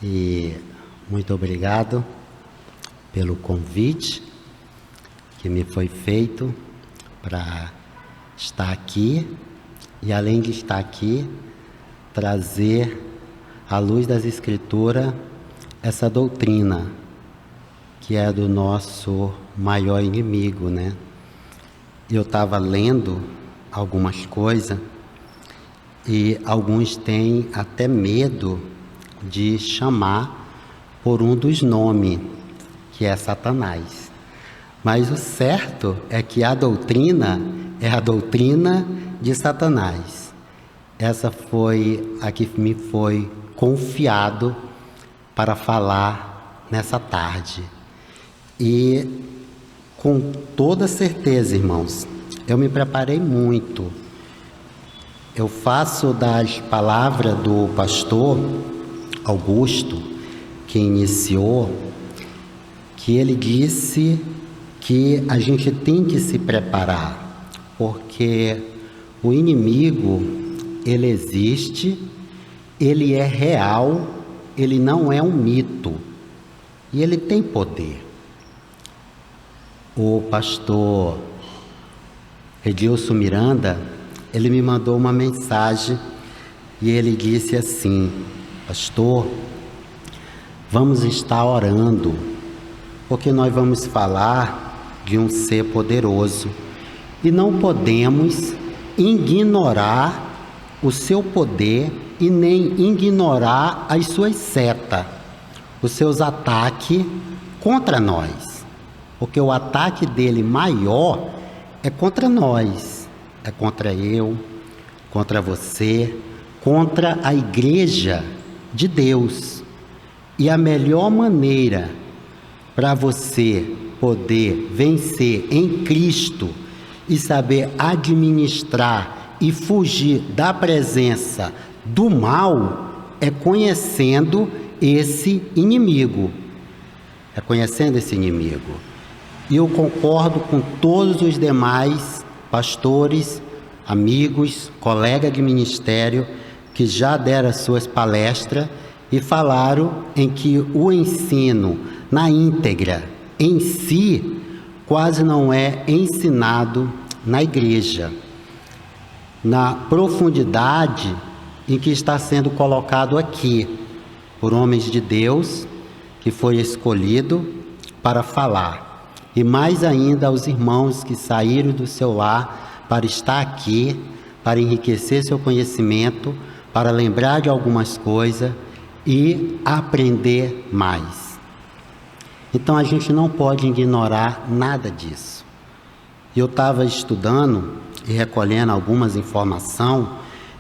E muito obrigado pelo convite que me foi feito para estar aqui e, além de estar aqui, trazer à luz das Escrituras essa doutrina que é do nosso maior inimigo, né? Eu estava lendo algumas coisas e alguns têm até medo de chamar por um dos nomes, que é Satanás. Mas o certo é que a doutrina é a doutrina de Satanás. Essa foi a que me foi confiado para falar nessa tarde. E com toda certeza, irmãos, eu me preparei muito. Eu faço das palavras do pastor Augusto, que iniciou, que ele disse que a gente tem que se preparar, porque o inimigo, ele existe, ele é real, ele não é um mito, e ele tem poder. O pastor Edilson Miranda, ele me mandou uma mensagem e ele disse assim: pastor, vamos estar orando, porque nós vamos falar de um ser poderoso e não podemos ignorar o seu poder e nem ignorar as suas setas, os seus ataques contra nós, porque o ataque dele maior é contra nós, é contra eu, contra você, contra a igreja de Deus. E a melhor maneira para você poder vencer em Cristo e saber administrar e fugir da presença do mal é conhecendo esse inimigo. É conhecendo esse inimigo. E eu concordo com todos os demais pastores, amigos, colegas de ministério que já deram as suas palestras e falaram em que o ensino na íntegra em si quase não é ensinado na igreja, na profundidade em que está sendo colocado aqui por homens de Deus que foi escolhido para falar, e mais ainda aos irmãos que saíram do seu lar para estar aqui, para enriquecer seu conhecimento, para lembrar de algumas coisas e aprender mais. Então a gente não pode ignorar nada disso. Eu estava estudando e recolhendo algumas informações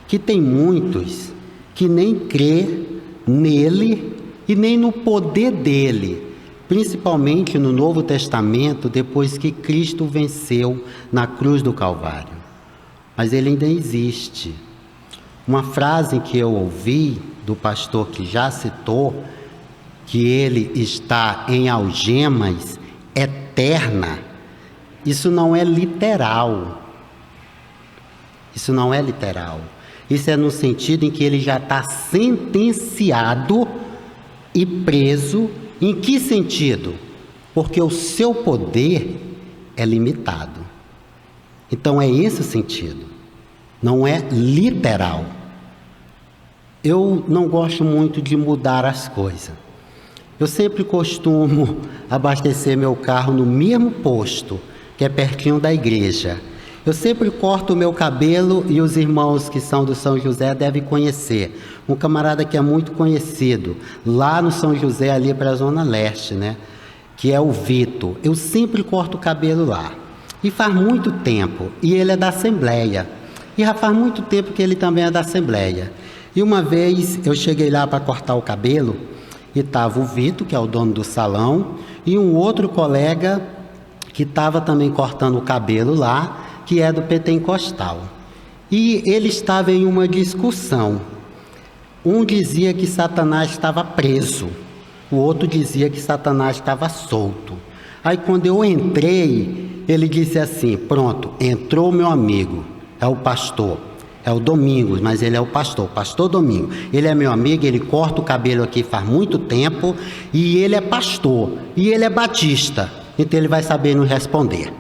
que tem muitos que nem crê nele e nem no poder dele, principalmente no Novo Testamento, depois que Cristo venceu na cruz do Calvário. Mas ele ainda existe. Uma frase que eu ouvi do pastor que já citou, que ele está em algemas eterna, isso não é literal. Isso não é literal. Isso é no sentido em que ele já está sentenciado e preso. Em que sentido? Porque o seu poder é limitado. Então é esse o sentido. Não é literal. Eu não gosto muito de mudar as coisas. Eu sempre costumo abastecer meu carro no mesmo posto, que é pertinho da igreja. Eu sempre corto o meu cabelo e os irmãos que são do São José devem conhecer. Um camarada que é muito conhecido, lá no São José, ali para a Zona Leste, né? Que é o Vitor. Eu sempre corto o cabelo lá. E faz muito tempo. E ele é da Assembleia. E já faz muito tempo que ele também é da Assembleia. E uma vez eu cheguei lá para cortar o cabelo e estava o Vitor, que é o dono do salão, e um outro colega que estava também cortando o cabelo lá, que é do Pentecostal. E ele estava em uma discussão. Um dizia que Satanás estava preso, o outro dizia que Satanás estava solto. Aí quando eu entrei, ele disse assim: pronto, entrou o meu amigo, é o pastor, É o Domingos, mas ele é o pastor Domingos. Ele é meu amigo, ele corta o cabelo aqui faz muito tempo, e ele é pastor, e ele é batista, então ele vai saber nos responder.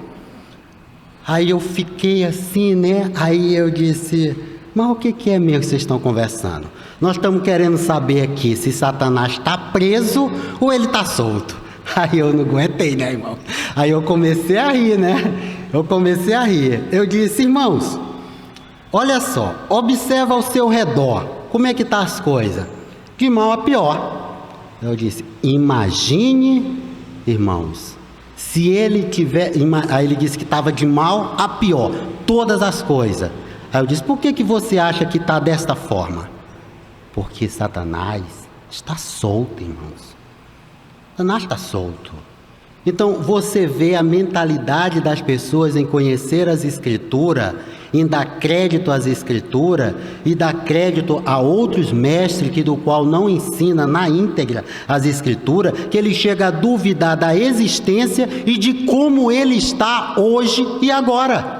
Aí eu fiquei assim, né? Aí eu disse, mas o que é mesmo que vocês estão conversando? Nós estamos querendo saber aqui se Satanás está preso ou ele está solto. Aí eu não aguentei, né, irmão? Aí eu comecei a rir, né? Eu disse, irmãos, olha só, observa ao seu redor, como é que tá as coisas? De mal a pior. Eu disse, imagine, irmãos, se ele tiver... Aí ele disse que estava de mal a pior, todas as coisas. Aí eu disse, por que você acha que está desta forma? Porque Satanás está solto, irmãos. Satanás está solto. Então você vê a mentalidade das pessoas em conhecer as Escrituras, em dar crédito às Escrituras e dar crédito a outros mestres que do qual não ensina na íntegra as Escrituras, que ele chega a duvidar da existência e de como ele está hoje e agora.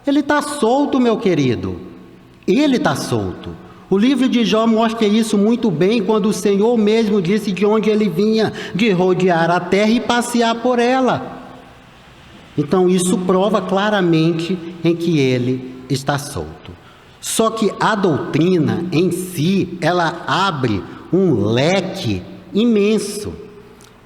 Ele está solto, meu querido. Ele está solto. O livro de Jó mostra isso muito bem, quando o Senhor mesmo disse de onde ele vinha, de rodear a terra e passear por ela. Então isso prova claramente em que ele está solto. Só que a doutrina em si, ela abre um leque imenso.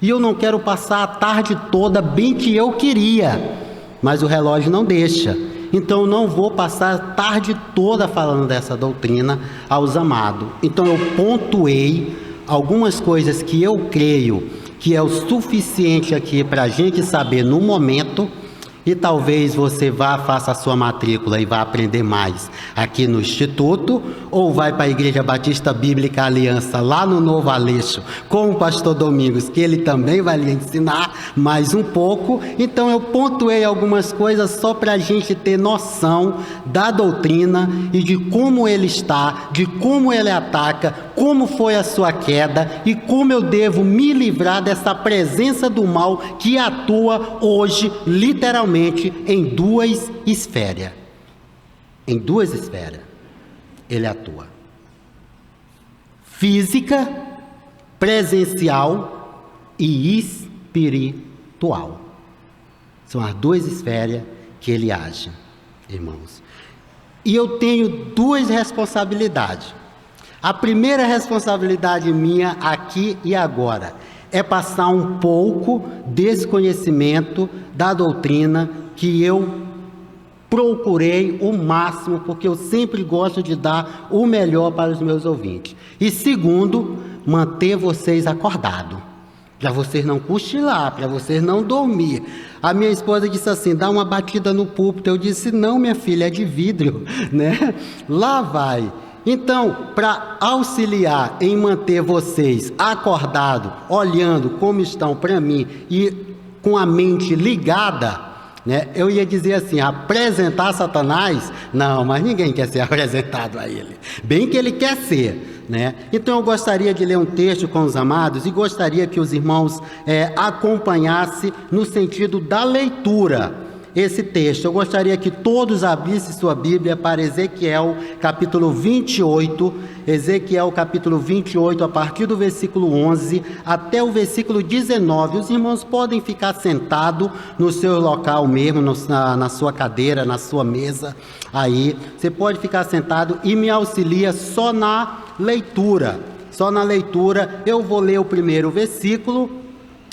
E eu não quero passar a tarde toda bem que eu queria, mas o relógio não deixa. Então eu não vou passar a tarde toda falando dessa doutrina aos amados. Então eu pontuei algumas coisas que eu creio que é o suficiente aqui para a gente saber no momento, e talvez você vá, faça a sua matrícula e vá aprender mais aqui no Instituto, ou vai para a Igreja Batista Bíblica Aliança, lá no Novo Aleixo, com o pastor Domingos, que ele também vai lhe ensinar mais um pouco. Então eu pontuei algumas coisas só para a gente ter noção da doutrina e de como ele está, de como ele ataca, como foi a sua queda e como eu devo me livrar dessa presença do mal que atua hoje, literalmente, em duas esferas. Em duas esferas ele atua: física, presencial e espiritual. São as duas esferas que ele age, irmãos. E eu tenho duas responsabilidades. A primeira responsabilidade minha aqui e agora é passar um pouco desse conhecimento da doutrina que eu procurei o máximo, porque eu sempre gosto de dar o melhor para os meus ouvintes. E segundo, manter vocês acordados, para vocês não cochilar, para vocês não dormir. A minha esposa disse assim, dá uma batida no púlpito. Eu disse, não, minha filha, é de vidro, né? Lá vai. Então, para auxiliar em manter vocês acordados, olhando como estão para mim e com a mente ligada, né, eu ia dizer assim, apresentar Satanás? Não, mas ninguém quer ser apresentado a ele. Bem que ele quer ser, né? Então eu gostaria de ler um texto com os amados e gostaria que os irmãos acompanhassem no sentido da leitura esse texto. Eu gostaria que todos abrissem sua Bíblia para Ezequiel capítulo 28, Ezequiel capítulo 28, a partir do versículo 11 até o versículo 19. Os irmãos podem ficar sentados no seu local mesmo, na sua cadeira, na sua mesa, aí, você pode ficar sentado e me auxilia só na leitura. Eu vou ler o primeiro versículo,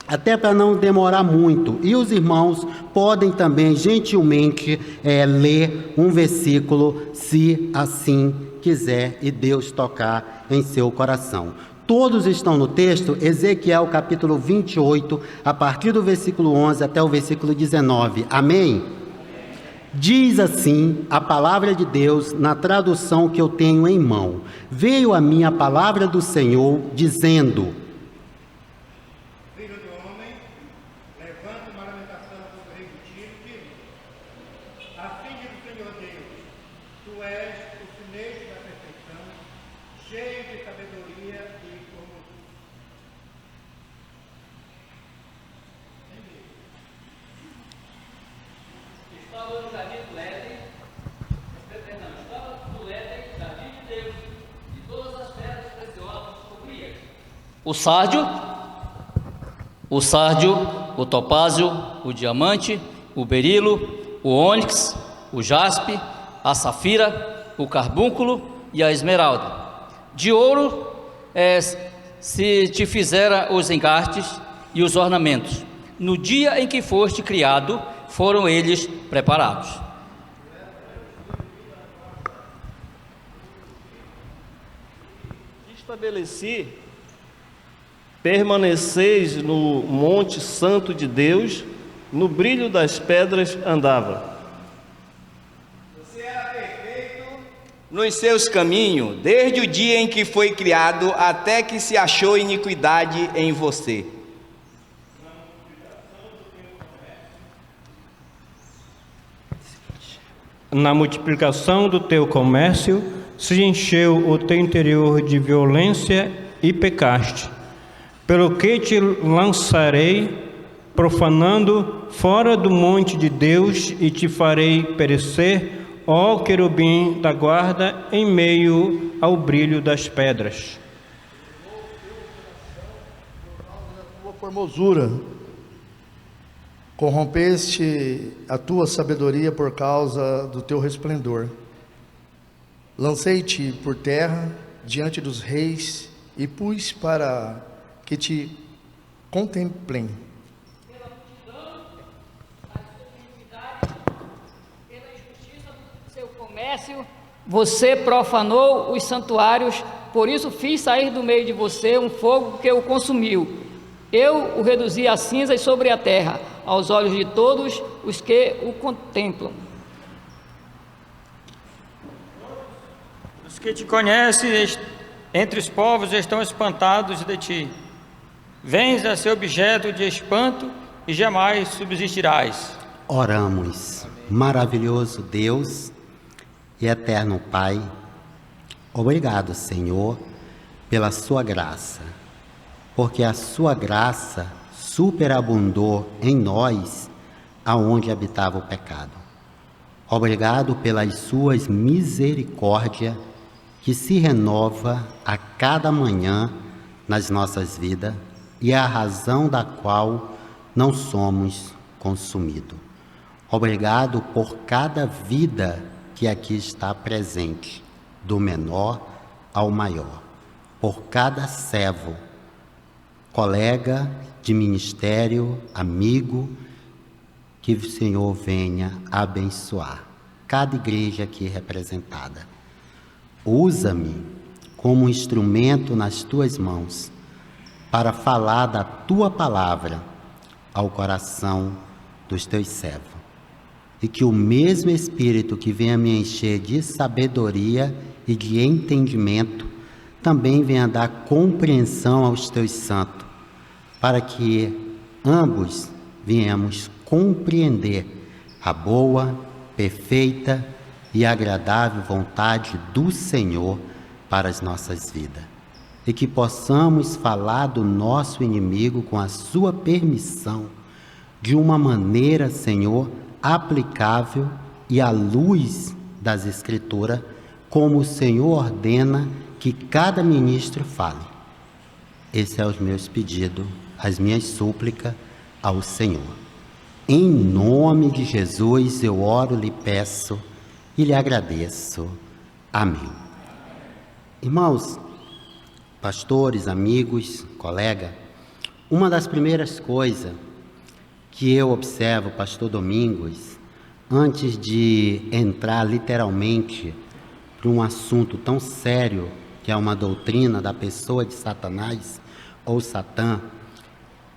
até para não demorar muito, e os irmãos podem também gentilmente ler um versículo, se assim quiser e Deus tocar em seu coração. Todos estão no texto, Ezequiel capítulo 28, a partir do versículo 11 até o versículo 19, amém? Diz assim a palavra de Deus na tradução que eu tenho em mão: veio a mim a palavra do Senhor dizendo: Estava no jardim do Éden, o sárdio, o topázio, o diamante, o berilo, o ônix, o jaspe, a safira, o carbúnculo e a esmeralda. De ouro se te fizera os engastes e os ornamentos. No dia em que foste criado, foram eles preparados. Estabeleci, permaneceis no monte santo de Deus, no brilho das pedras andava. Você era perfeito nos seus caminhos, desde o dia em que foi criado, até que se achou iniquidade em você. Na multiplicação do teu comércio, se encheu o teu interior de violência e pecaste. Pelo que te lançarei, profanando, fora do monte de Deus, e te farei perecer, ó querubim da guarda, em meio ao brilho das pedras. Tua formosura, corrompeste a tua sabedoria por causa do teu resplendor. Lancei-te por terra diante dos reis e pus para que te contemplem. Pela multidão, a sua iniquidade, pela injustiça do seu comércio, você profanou os santuários, por isso fiz sair do meio de você um fogo que o consumiu. Eu o reduzi a cinzas sobre a terra, aos olhos de todos os que o contemplam. Os que te conhecem entre os povos estão espantados de ti. Vens a ser objeto de espanto e jamais subsistirás. Oramos. Maravilhoso Deus e eterno Pai, obrigado, Senhor, pela sua graça, porque a sua graça superabundou em nós aonde habitava o pecado. Obrigado pelas suas misericórdias que se renova a cada manhã nas nossas vidas e é a razão da qual não somos consumidos. Obrigado por cada vida que aqui está presente, do menor ao maior, por cada servo, colega de ministério, amigo, que o Senhor venha abençoar cada igreja aqui representada. Usa-me como instrumento nas tuas mãos para falar da tua palavra ao coração dos teus servos. E que o mesmo Espírito que venha me encher de sabedoria e de entendimento também venha dar compreensão aos teus santos, para que ambos venhamos compreender a boa, perfeita e agradável vontade do Senhor para as nossas vidas. E que possamos falar do nosso inimigo com a sua permissão, de uma maneira, Senhor, aplicável e à luz das Escrituras, como o Senhor ordena que cada ministro fale. Esse é os meus pedidos, as minhas súplicas ao Senhor. Em nome de Jesus eu oro, lhe peço e lhe agradeço. Amém. Irmãos, pastores, amigos, colegas, uma das primeiras coisas que eu observo, pastor Domingos, antes de entrar literalmente para um assunto tão sério, que é uma doutrina da pessoa de Satanás ou Satã,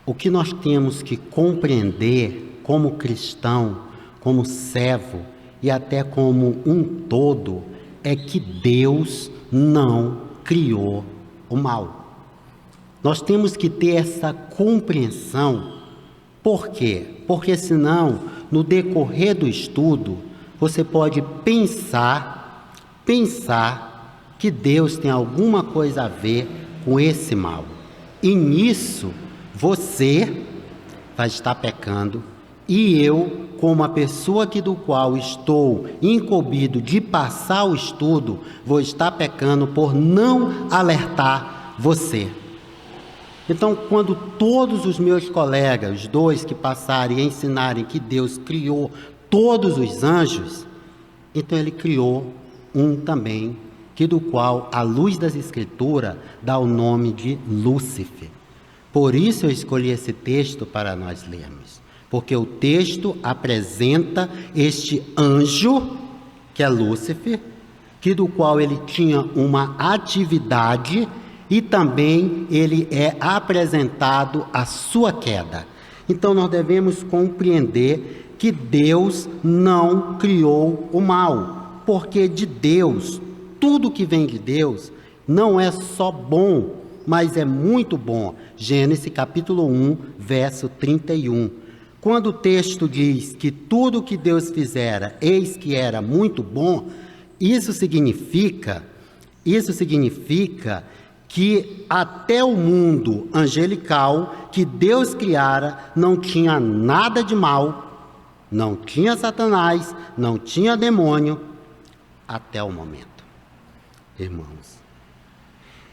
o que nós temos que compreender como cristão, como servo e até como um todo, é que Deus não criou o mal. Nós temos que ter essa compreensão. Por quê? Porque senão, no decorrer do estudo, você pode pensar que Deus tem alguma coisa a ver com esse mal. E nisso, você vai estar pecando, e eu, como a pessoa do qual estou incumbido de passar o estudo, vou estar pecando por não alertar você. Então, quando todos os meus colegas, os dois que passarem e ensinarem que Deus criou todos os anjos, então ele criou um também, que do qual a luz das Escrituras dá o nome de Lúcifer. Por isso eu escolhi esse texto para nós lermos, porque o texto apresenta este anjo, que é Lúcifer, que do qual ele tinha uma atividade, e também ele é apresentado a sua queda. Então nós devemos compreender que Deus não criou o mal, porque de Deus, tudo que vem de Deus, não é só bom, mas é muito bom. Gênesis capítulo 1, verso 31. Quando o texto diz que tudo que Deus fizera, eis que era muito bom, isso significa que até o mundo angelical que Deus criara não tinha nada de mal, não tinha Satanás, não tinha demônio, até o momento. Irmãos,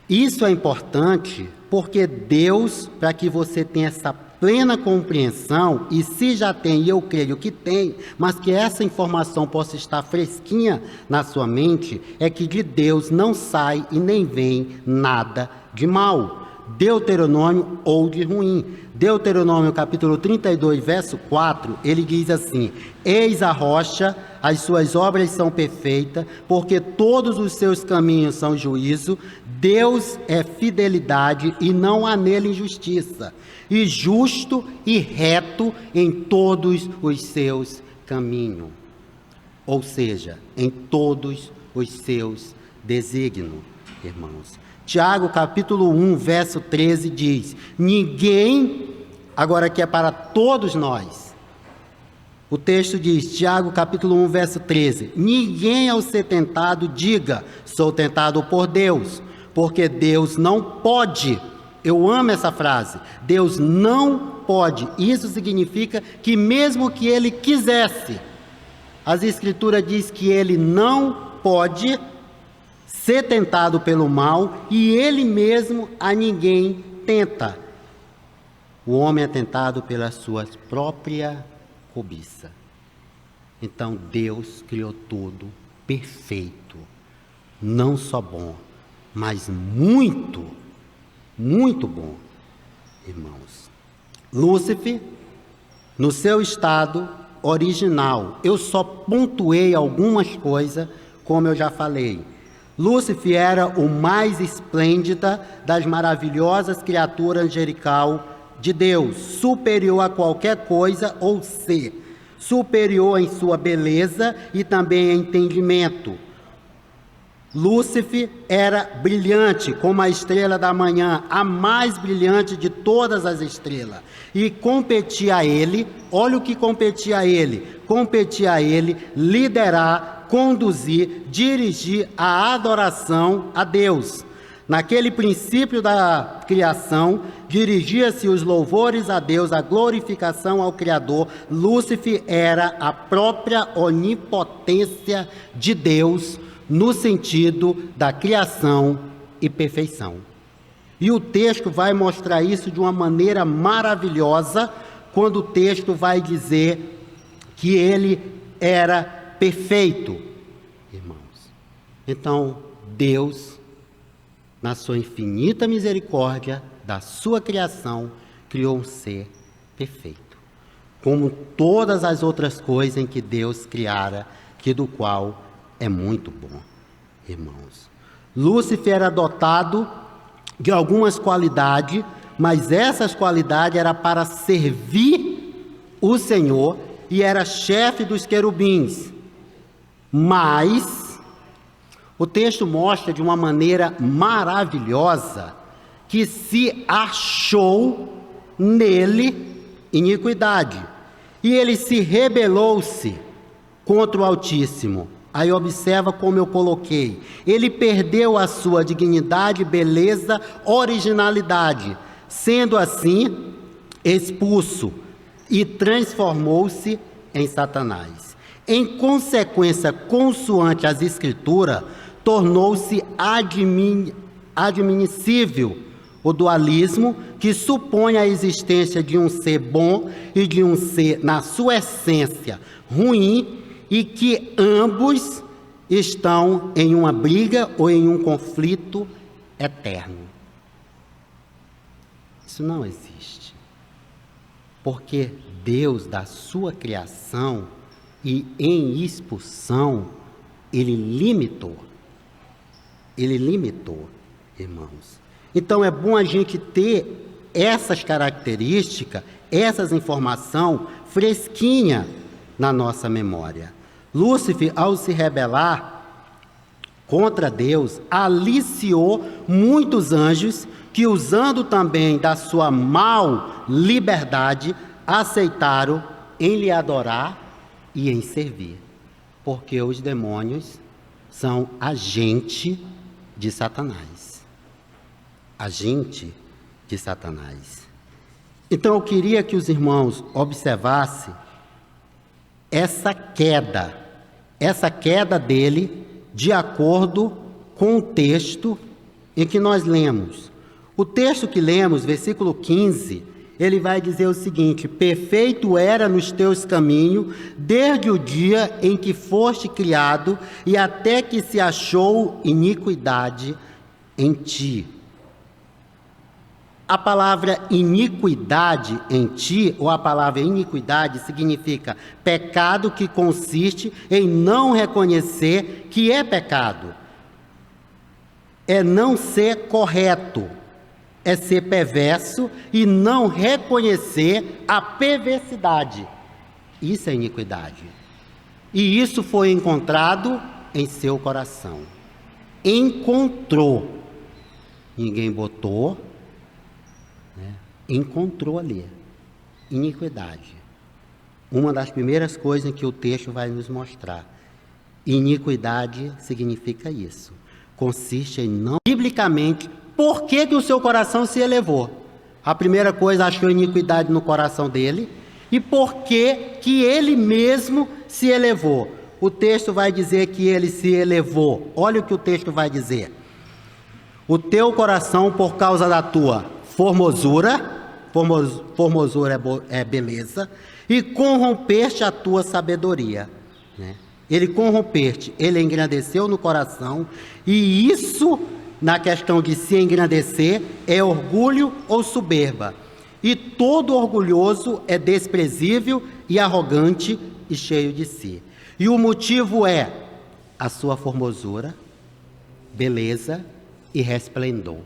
isso é importante porque Deus, para que você tenha essa plena compreensão, e se já tem, e eu creio que tem, mas que essa informação possa estar fresquinha na sua mente, é que de Deus não sai e nem vem nada de mal, Deuteronômio, ou de ruim. Deuteronômio capítulo 32, verso 4, ele diz assim: eis a rocha, as suas obras são perfeitas, porque todos os seus caminhos são juízo, Deus é fidelidade e não há nele injustiça, e justo e reto em todos os seus caminhos, ou seja, em todos os seus desígnios, irmãos. Tiago capítulo 1, verso 13 diz: ninguém, agora que é para todos nós, o texto diz, Tiago capítulo 1, verso 13, ninguém ao ser tentado diga, sou tentado por Deus, porque Deus não pode. Eu amo essa frase, Deus não pode. Isso significa que mesmo que ele quisesse, as Escrituras diz que ele não pode ser tentado pelo mal, e ele mesmo a ninguém tenta. O homem é tentado pela sua própria cobiça. Então Deus criou tudo perfeito, não só bom, mas muito, muito bom, irmãos. Lúcifer, no seu estado original, eu só pontuei algumas coisas, como eu já falei. Lúcifer era o mais esplêndida das maravilhosas criaturas angelical de Deus, superior a qualquer coisa ou ser, superior em sua beleza e também em entendimento. Lúcifer era brilhante como a estrela da manhã, a mais brilhante de todas as estrelas, e competia a ele, olha o que competia a ele liderar, conduzir, dirigir a adoração a Deus. Naquele princípio da criação, dirigia-se os louvores a Deus, a glorificação ao Criador. Lúcifer era a própria onipotência de Deus, no sentido da criação e perfeição. E o texto vai mostrar isso de uma maneira maravilhosa, quando o texto vai dizer que ele era perfeito, irmãos. Então, Deus, na sua infinita misericórdia da sua criação, criou um ser perfeito, como todas as outras coisas em que Deus criara, que do qual é muito bom, irmãos. Lúcifer era dotado de algumas qualidades, mas essas qualidades eram para servir o Senhor, e era chefe dos querubins. Mas o texto mostra de uma maneira maravilhosa que se achou nele iniquidade, e ele se rebelou-se contra o Altíssimo. Aí observa como eu coloquei, ele perdeu a sua dignidade, beleza, originalidade, sendo assim expulso, e transformou-se em Satanás. Em consequência, consoante as Escrituras, tornou-se admissível, o dualismo, que supõe a existência de um ser bom e de um ser, na sua essência, ruim, e que ambos estão em uma briga ou em um conflito eterno. Isso não existe. Porque Deus, da sua criação e em expulsão, Ele limitou, irmãos. Então é bom a gente ter essas características, essas informações fresquinha na nossa memória. Lúcifer, ao se rebelar contra Deus, aliciou muitos anjos que, usando também da sua mal liberdade, aceitaram em lhe adorar e em servir. Porque os demônios são agente de Satanás. Agente de Satanás. Então eu queria que os irmãos observassem essa queda dele, de acordo com o texto em que nós lemos. O texto que lemos, versículo 15, ele vai dizer o seguinte: perfeito era nos teus caminhos, desde o dia em que foste criado, e até que se achou iniquidade em ti. A palavra iniquidade em ti, ou a palavra iniquidade, significa pecado que consiste em não reconhecer que é pecado. É não ser correto, é ser perverso e não reconhecer a perversidade. Isso é iniquidade. E isso foi encontrado em seu coração. Encontrou. Ninguém botou, encontrou ali, iniquidade. Uma das primeiras coisas que o texto vai nos mostrar. Iniquidade significa isso. Consiste em não... Biblicamente, por que o seu coração se elevou? A primeira coisa, achou iniquidade no coração dele. E por que ele mesmo se elevou? O texto vai dizer que ele se elevou. Olha o que o texto vai dizer. O teu coração, por causa da tua formosura é beleza, e corrompeste a tua sabedoria. Ele corrompeste, ele engrandeceu no coração, e isso, na questão de se engrandecer, é orgulho ou soberba. E todo orgulhoso é desprezível e arrogante e cheio de si. E o motivo é a sua formosura, beleza e resplendor.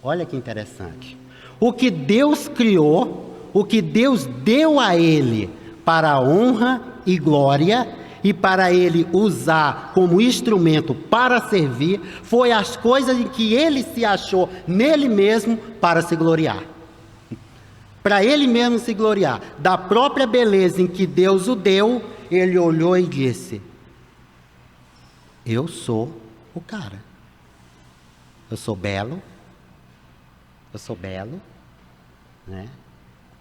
Olha que interessante. O que Deus criou, o que Deus deu a ele para a honra e glória e para ele usar como instrumento para servir, foi as coisas em que ele se achou nele mesmo para se gloriar. Para ele mesmo se gloriar. Da própria beleza em que Deus o deu, ele olhou e disse: eu sou o cara. Eu sou belo,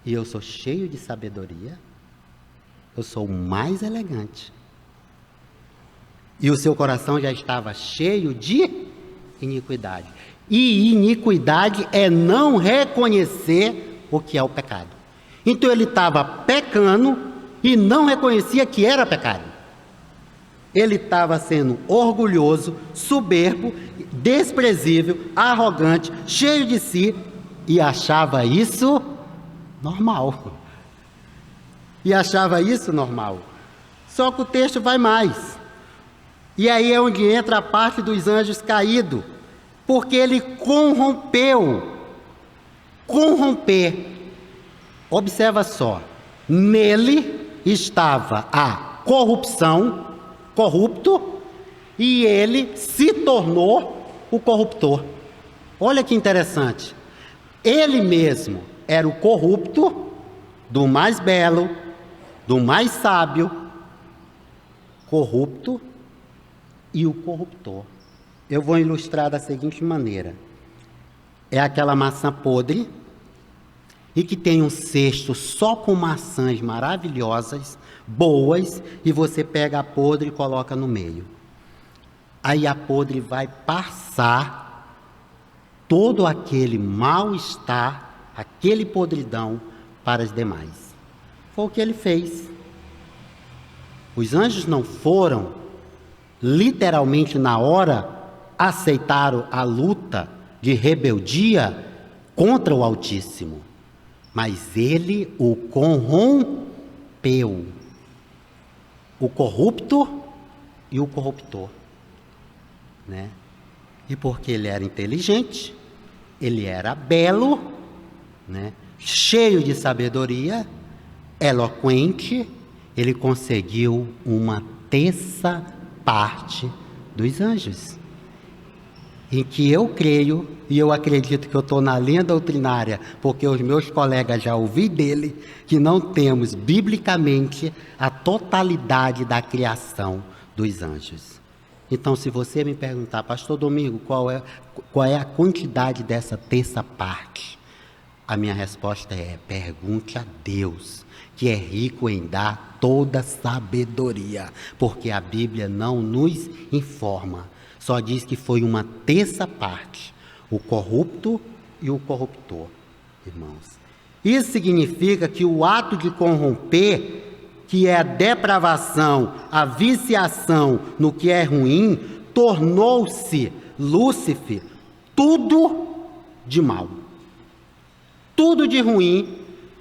e eu sou cheio de sabedoria, eu sou o mais elegante. E o seu coração já estava cheio de iniquidade. E iniquidade é não reconhecer o que é o pecado. Então ele estava pecando e não reconhecia que era pecado. Ele estava sendo orgulhoso, soberbo, desprezível, arrogante, cheio de si, e achava isso normal. Só que o texto vai mais. E aí é onde entra a parte dos anjos caídos, porque ele corrompeu. Corromper. Observa só, nele estava a corrupção, corrupto, e ele se tornou o corruptor. Olha que interessante. Ele mesmo era o corrupto do mais belo, do mais sábio, corrupto e o corruptor. Eu vou ilustrar da seguinte maneira. É aquela maçã podre e que tem um cesto só com maçãs maravilhosas, boas, e você pega a podre e coloca no meio. Aí a podre vai passar todo aquele mal-estar, aquele podridão para os demais. Foi o que ele fez. Os anjos não foram, literalmente na hora, aceitaram a luta de rebeldia contra o Altíssimo, mas ele o corrompeu. O corrupto e o corruptor, né? E porque ele era inteligente, ele era belo, né? Cheio de sabedoria, eloquente, ele conseguiu uma terça parte dos anjos. Em que eu creio, e eu acredito que eu estou na linha doutrinária, porque os meus colegas já ouvi dele, que não temos biblicamente a totalidade da criação dos anjos. Então, se você me perguntar, pastor Domingo, qual é a quantidade dessa terça parte? A minha resposta é: pergunte a Deus, que é rico em dar toda sabedoria, porque a Bíblia não nos informa, só diz que foi uma terça parte, o corrupto e o corruptor, irmãos. Isso significa que o ato de corromper, que é a depravação, a viciação no que é ruim, tornou-se Lúcifer tudo de mal. Tudo de ruim,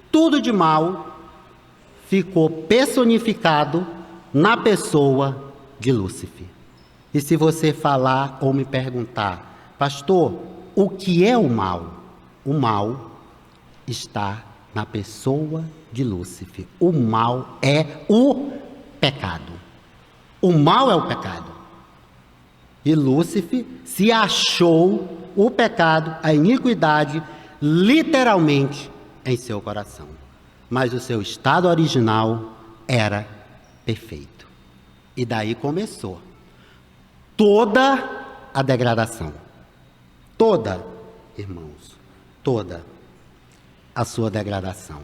tudo de mal, ficou personificado na pessoa de Lúcifer. E se você falar ou me perguntar, pastor, o que é o mal? O mal está na pessoa de Lúcifer. O mal é o pecado. O mal é o pecado. E Lúcifer se achou o pecado, a iniquidade, literalmente em seu coração. Mas o seu estado original era perfeito. E daí começou toda a degradação. Toda, irmãos, toda a sua degradação.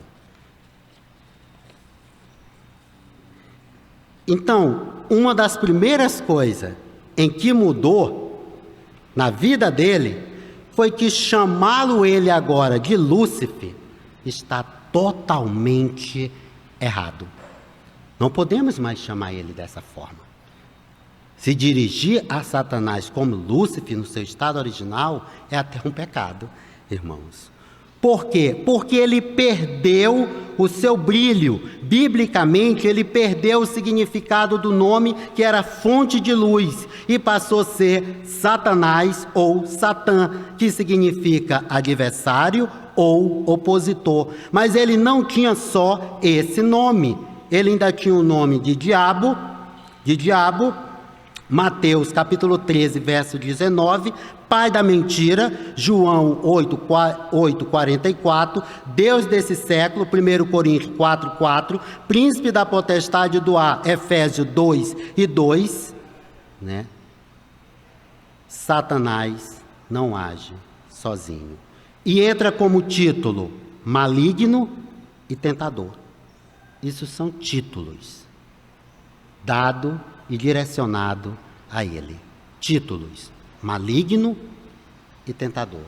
Então, uma das primeiras coisas em que mudou na vida dele foi que chamá-lo ele agora de Lúcifer está totalmente errado. Não podemos mais chamar ele dessa forma. Se dirigir a Satanás como Lúcifer no seu estado original é até um pecado, irmãos. Por quê? Porque ele perdeu o seu brilho. Biblicamente, ele perdeu o significado do nome, que era fonte de luz, e passou a ser Satanás ou Satã, que significa adversário ou opositor. Mas ele não tinha só esse nome. Ele ainda tinha o nome de diabo, Mateus capítulo 13, verso 19, pai da mentira, João 8:44, Deus desse século, 1 Coríntios 4:4, príncipe da potestade do ar, Efésios 2:2, né? Satanás não age sozinho. E entra como título maligno e tentador. Isso são títulos dado e direcionado a ele. Títulos: maligno e tentador.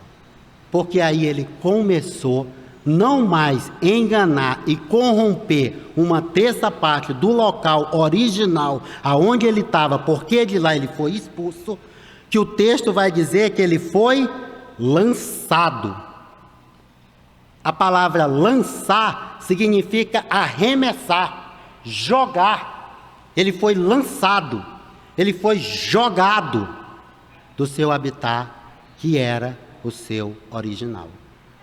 Porque aí ele começou não mais enganar e corromper uma terça parte do local original aonde ele estava, porque de lá ele foi expulso, que o texto vai dizer que ele foi lançado. A palavra lançar significa arremessar, jogar. Ele foi lançado, ele foi jogado do seu habitat, que era o seu original,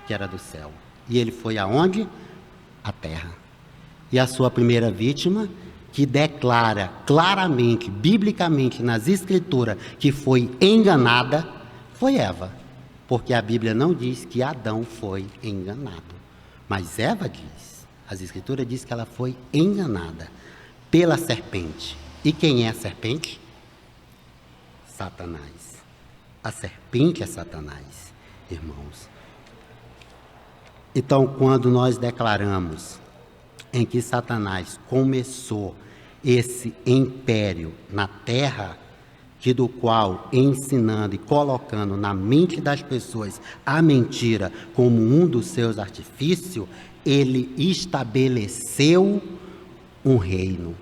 que era do céu. E ele foi aonde? À terra. E a sua primeira vítima, que declara claramente, biblicamente, nas escrituras, que foi enganada, foi Eva. Porque a Bíblia não diz que Adão foi enganado, mas Eva diz. As escrituras dizem que ela foi enganada pela serpente. E quem é a serpente? Satanás. A serpente é Satanás, irmãos. Então, quando nós declaramos em que Satanás começou esse império na terra, que do qual, ensinando e colocando na mente das pessoas a mentira como um dos seus artifícios, ele estabeleceu um reino.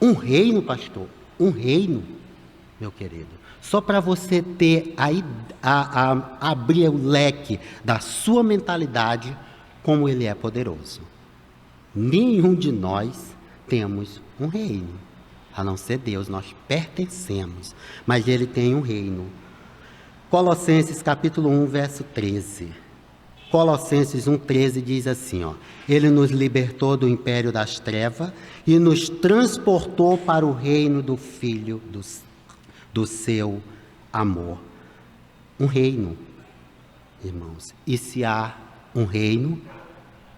Um reino, pastor, um reino, meu querido. Só para você ter abrir o leque da sua mentalidade, como ele é poderoso. Nenhum de nós temos um reino, a não ser Deus, nós pertencemos, mas ele tem um reino. Colossenses capítulo 1, verso 13. Colossenses 1,13 diz assim, ó: ele nos libertou do império das trevas e nos transportou para o reino do Filho do seu amor. Um reino, irmãos. E se há um reino,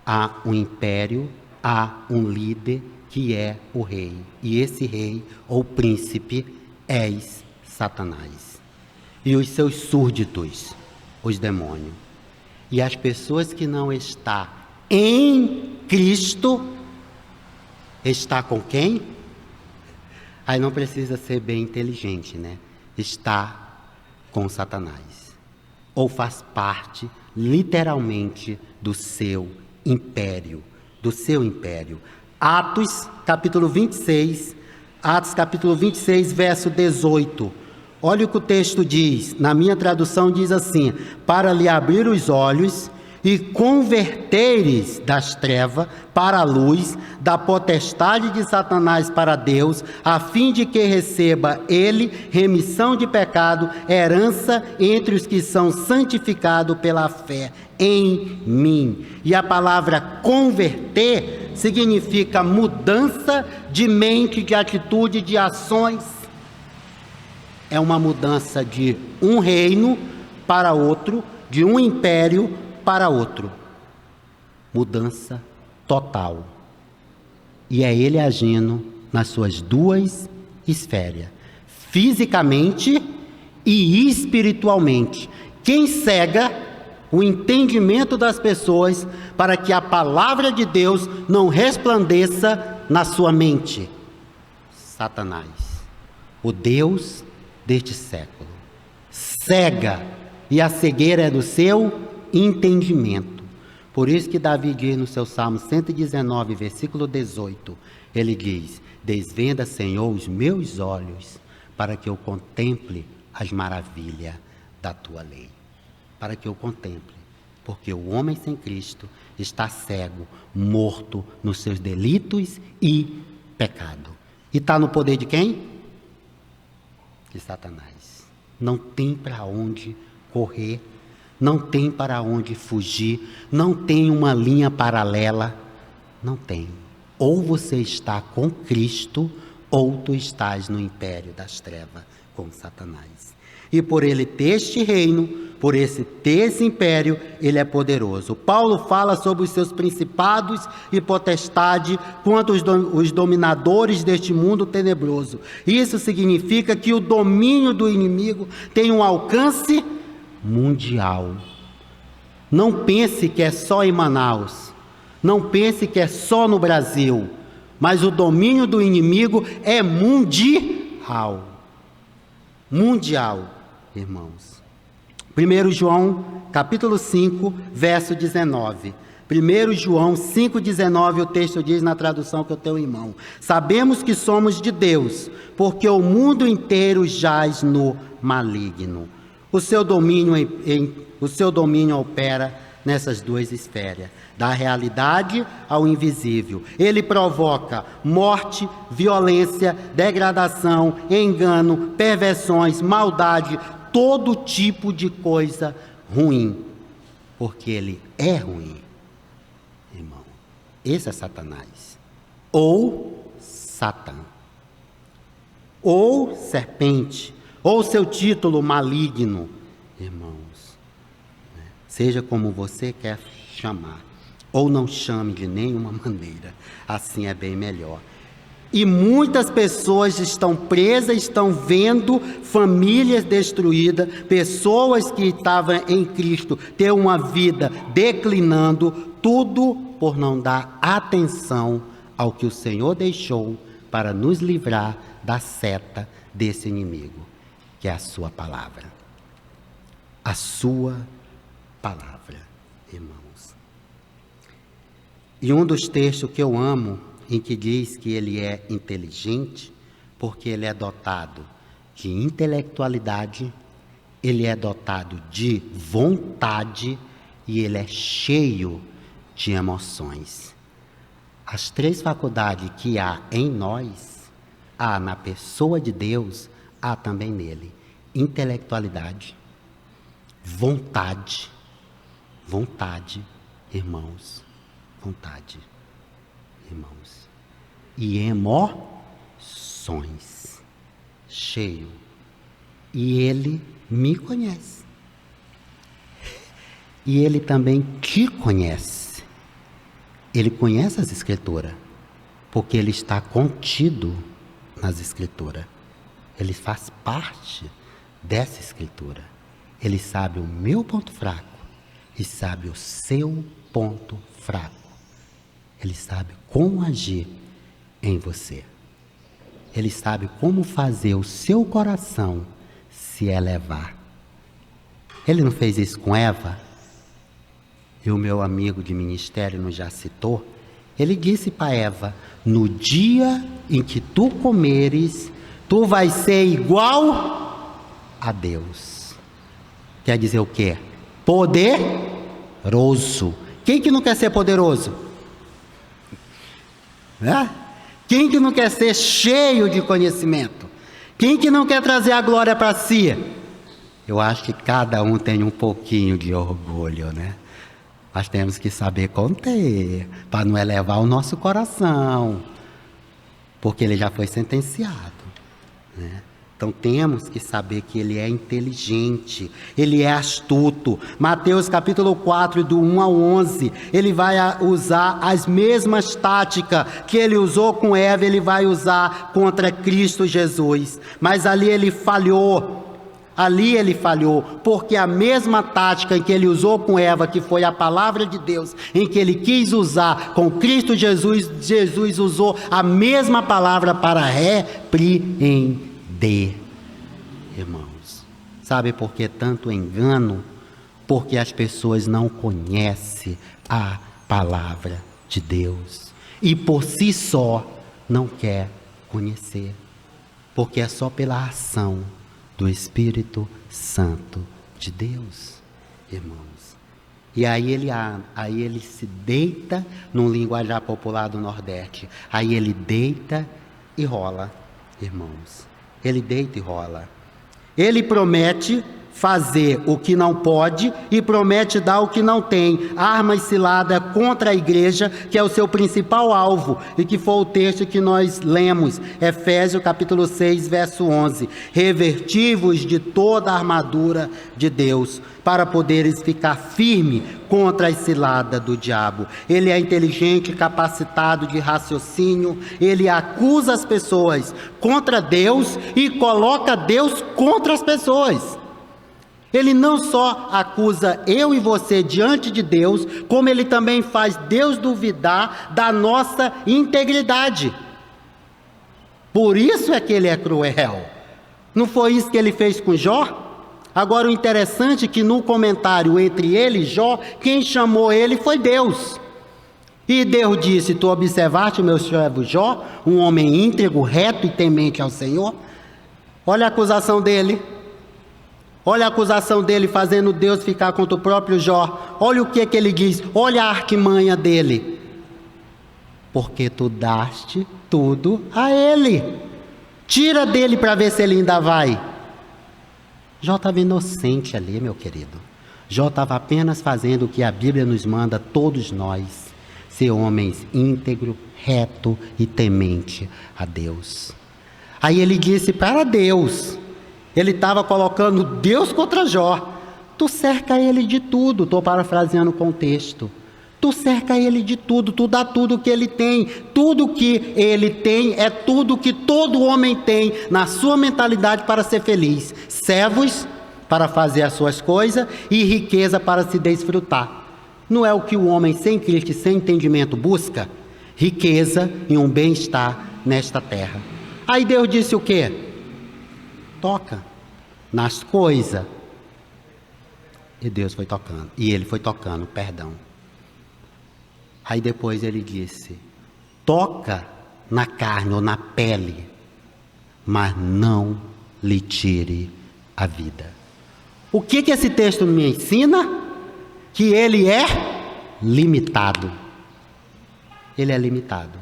há um império, há um líder que é o rei. E esse rei, ou príncipe, és Satanás. E os seus súditos, os demônios. E as pessoas que não estão em Cristo, está com quem? Aí não precisa ser bem inteligente, né? Está com Satanás. Ou faz parte, literalmente, do seu império. Do seu império. Atos, capítulo 26, verso 18. Olha o que o texto diz, na minha tradução diz assim: para lhe abrir os olhos e converteres das trevas para a luz, da potestade de Satanás para Deus, a fim de que receba ele remissão de pecado, herança entre os que são santificados pela fé em mim. E a palavra converter significa mudança de mente, de atitude, de ações. É uma mudança de um reino para outro, de um império para outro. Mudança total. E é ele agindo nas suas duas esferas, fisicamente e espiritualmente. Quem cega o entendimento das pessoas para que a palavra de Deus não resplandeça na sua mente? Satanás, o Deus deste século. Cega, e a cegueira é do seu entendimento. Por isso que Davi diz no seu Salmo 119, versículo 18, ele diz: desvenda, Senhor, os meus olhos, para que eu contemple as maravilhas da tua lei. Para que eu contemple, porque o homem sem Cristo está cego, morto nos seus delitos e pecado. E está no poder de quem? De Satanás. Não tem para onde correr, não tem para onde fugir, não tem uma linha paralela, não tem. Ou você está com Cristo, ou tu estás no império das trevas com Satanás. E por ele ter este reino, por ter esse império, ele é poderoso. Paulo fala sobre os seus principados e potestade quanto os dominadores deste mundo tenebroso. Isso significa que o domínio do inimigo tem um alcance mundial. Não pense que é só em Manaus, não pense que é só no Brasil, mas o domínio do inimigo é mundial. Mundial, irmãos. 1 João, capítulo 5, verso 19. 1 João 5,19, o texto diz na tradução que eu tenho em mão: sabemos que somos de Deus, porque o mundo inteiro jaz no maligno. O seu domínio opera nessas duas esferas, da realidade ao invisível. Ele provoca morte, violência, degradação, engano, perversões, maldade, todo tipo de coisa ruim, porque ele é ruim, irmão. Esse é Satanás, ou Satã, ou serpente, ou seu título maligno, irmãos. Seja como você quer chamar, ou não chame de nenhuma maneira, assim é bem melhor. E muitas pessoas estão presas, estão vendo famílias destruídas, pessoas que estavam em Cristo ter uma vida declinando, tudo por não dar atenção ao que o Senhor deixou para nos livrar da seta desse inimigo, que é a sua palavra. A sua palavra, irmãos. E um dos textos que eu amo, em que diz que ele é inteligente, porque ele é dotado de intelectualidade, ele é dotado de vontade e ele é cheio de emoções. As 3 faculdades que há em nós, há na pessoa de Deus, há também nele: intelectualidade, vontade, irmãos, vontade, irmãos, e emoções, cheio. E ele me conhece. E ele também te conhece. Ele conhece as Escrituras, porque ele está contido nas Escrituras. Ele faz parte dessa Escritura. Ele sabe o meu ponto fraco e sabe o seu ponto fraco. Ele sabe como agir em você. Ele sabe como fazer o seu coração se elevar. Ele não fez isso com Eva? E o meu amigo de ministério nos já citou. Ele disse para Eva: no dia em que tu comeres, tu vais ser igual a Deus. Quer dizer o quê? Poderoso. Quem que não quer ser poderoso? Né? Quem que não quer ser cheio de conhecimento? Quem que não quer trazer a glória para si? Eu acho que cada um tem um pouquinho de orgulho, né? Nós temos que saber conter, para não elevar o nosso coração, porque ele já foi sentenciado, né? Então temos que saber que ele é inteligente, ele é astuto. Mateus capítulo 4, do 1 ao 11, ele vai usar as mesmas táticas que ele usou com Eva, ele vai usar contra Cristo Jesus. Mas ali ele falhou, porque a mesma tática que ele usou com Eva, que foi a palavra de Deus, em que ele quis usar com Cristo Jesus, Jesus usou a mesma palavra para repreender. Irmãos, sabe por que tanto engano? Porque as pessoas não conhecem a palavra de Deus e por si só não quer conhecer, porque é só pela ação do Espírito Santo de Deus, irmãos. E aí ele se deita, num linguajar popular do Nordeste, aí ele deita e rola, irmãos. Ele deita e rola. Ele promete fazer o que não pode e promete dar o que não tem. Armas ciladas contra a igreja, que é o seu principal alvo, e que foi o texto que nós lemos, Efésios capítulo 6, verso 11. Revertivos de toda a armadura de Deus, para poderes ficar firme contra as ciladas do diabo. Ele é inteligente, capacitado de raciocínio, ele acusa as pessoas contra Deus e coloca Deus contra as pessoas. Ele não só acusa eu e você diante de Deus, como ele também faz Deus duvidar da nossa integridade. Por isso é que ele é cruel. Não foi isso que ele fez com Jó? Agora o interessante é que no comentário entre ele e Jó, quem chamou ele foi Deus. E Deus disse: tu observaste o meu servo Jó, um homem íntegro, reto e temente ao Senhor? Olha a acusação dele. Olha a acusação dele fazendo Deus ficar contra o próprio Jó. Olha o que ele diz. Olha a artimanha dele. Porque tu daste tudo a ele. Tira dele para ver se ele ainda vai. Jó estava inocente ali, meu querido. Jó estava apenas fazendo o que a Bíblia nos manda, todos nós. Ser homens íntegros, reto e temente a Deus. Aí ele disse para Deus... Ele estava colocando Deus contra Jó. Tu cerca ele de tudo. Estou parafraseando o contexto. Tu cerca ele de tudo. Tu dá tudo que ele tem. Tudo que ele tem é tudo que todo homem tem na sua mentalidade para ser feliz. Servos para fazer as suas coisas e riqueza para se desfrutar. Não é o que o homem sem Cristo e sem entendimento busca? Riqueza e um bem-estar nesta terra. Aí Deus disse o quê? toca nas coisas. E Deus foi tocando. E ele foi tocando, perdão. Aí depois ele disse: toca na carne ou na pele, mas não lhe tire a vida. O que esse texto me ensina? Que ele é limitado. Ele é limitado.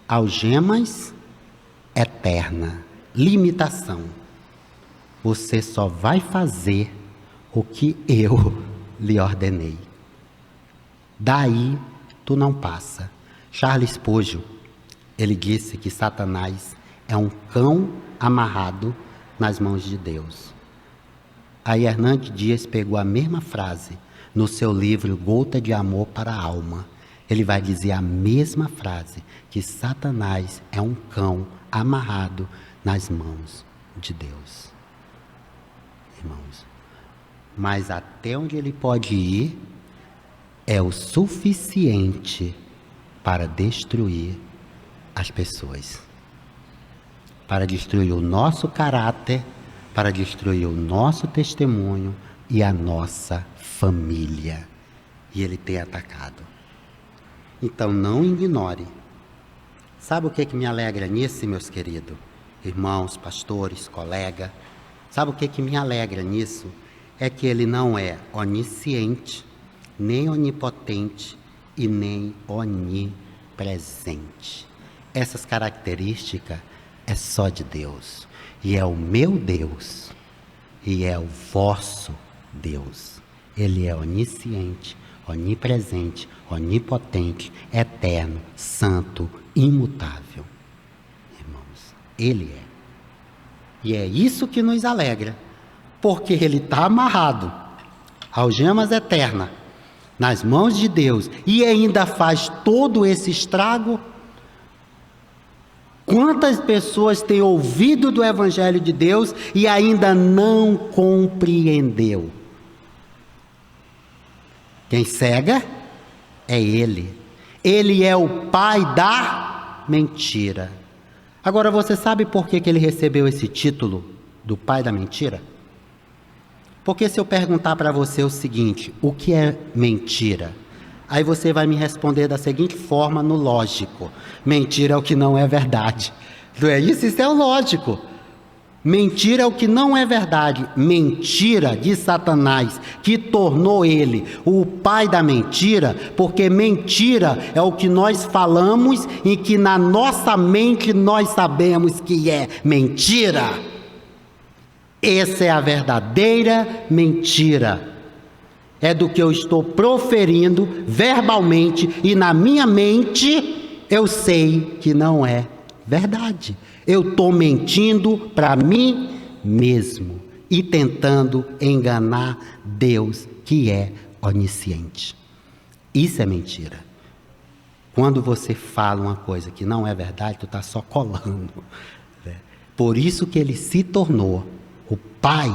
Algemas eterna, limitação. Você só vai fazer o que eu lhe ordenei. Daí tu não passa. Charles Spurgeon, ele disse que Satanás é um cão amarrado nas mãos de Deus. Aí Hernandes Dias pegou a mesma frase no seu livro Gota de Amor para a Alma. Ele vai dizer a mesma frase, que Satanás é um cão amarrado nas mãos de Deus. Irmãos, mas até onde ele pode ir é o suficiente para destruir as pessoas, para destruir o nosso caráter, para destruir o nosso testemunho e a nossa família. E ele tem atacado. Então não ignore. Sabe o que me alegra nisso, meus queridos? Irmãos, pastores, colegas. Sabe o que me alegra nisso? É que ele não é onisciente, nem onipotente e nem onipresente. Essas características é só de Deus. E é o meu Deus. E é o vosso Deus. Ele é onisciente, onipresente, onipotente, eterno, santo, imutável. Irmãos, ele é. E é isso que nos alegra. Porque ele está amarrado, algemas eternas, nas mãos de Deus, e ainda faz todo esse estrago. Quantas pessoas têm ouvido do Evangelho de Deus e ainda não compreendeu? Quem cega é ele. Ele é o pai da mentira. Agora você sabe por que ele recebeu esse título do pai da mentira? Porque se eu perguntar para você o seguinte: o que é mentira? Aí você vai me responder da seguinte forma, no lógico: mentira é o que não é verdade. Não é isso? Isso é o lógico. Mentira é o que não é verdade. Mentira de Satanás, que tornou ele o pai da mentira, porque mentira é o que nós falamos e que na nossa mente nós sabemos que é mentira. Essa é a verdadeira mentira. É do que eu estou proferindo verbalmente e na minha mente eu sei que não é verdade. Eu estou mentindo para mim mesmo e tentando enganar Deus, que é onisciente. Isso é mentira. Quando você fala uma coisa que não é verdade, tu está só colando. Por isso que ele se tornou o pai